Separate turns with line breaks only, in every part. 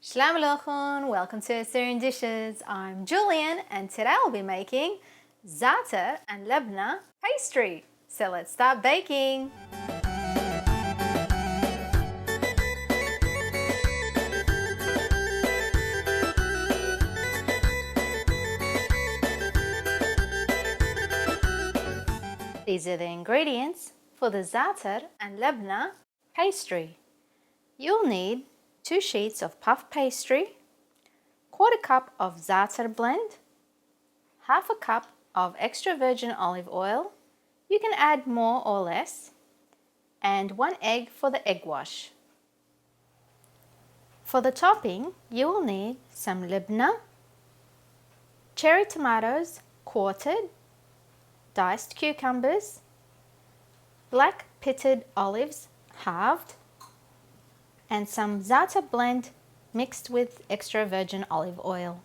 Shalom Aleichem, welcome to Assyrian Dishes. I'm Julian and today I'll be making Za'atar Labneh Pastry. So let's start baking. These are the ingredients for the Za'atar Labneh Pastry. You'll need 2 sheets of puff pastry, 1/4 cup of za'atar blend, 1/2 cup of extra virgin olive oil, you can add more or less, and 1 egg for the egg wash. For the topping, you will need some labneh, cherry tomatoes quartered, diced cucumbers, black pitted olives halved, and some za'atar blend mixed with extra virgin olive oil.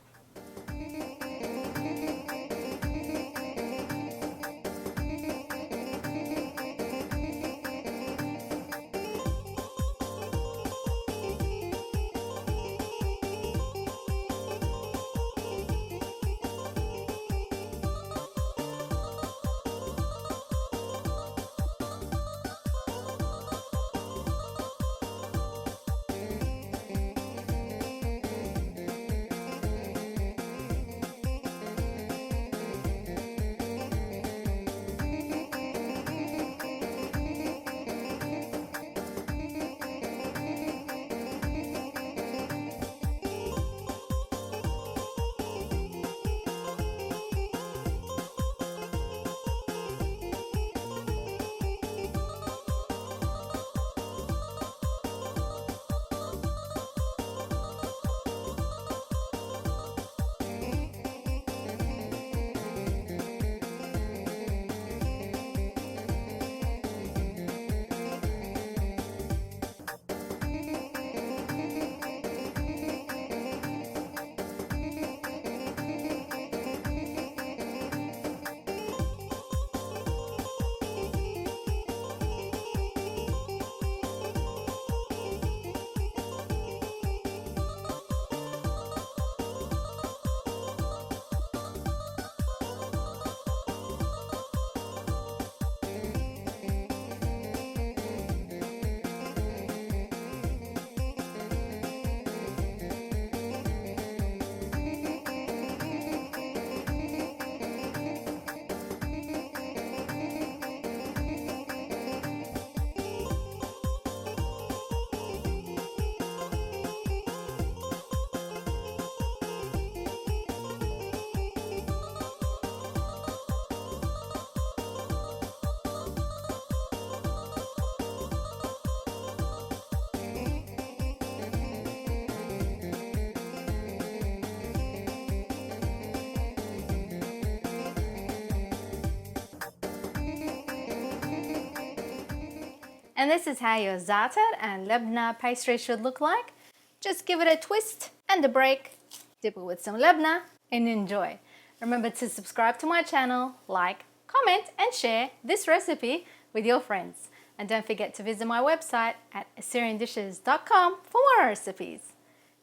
And this is how your Za'atar Labneh pastry should look like. Just give it a twist and a break, dip it with some labneh and enjoy. Remember to subscribe to my channel, like, comment and share this recipe with your friends. And don't forget to visit my website at AssyrianDishes.com for more recipes.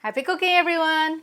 Happy cooking everyone!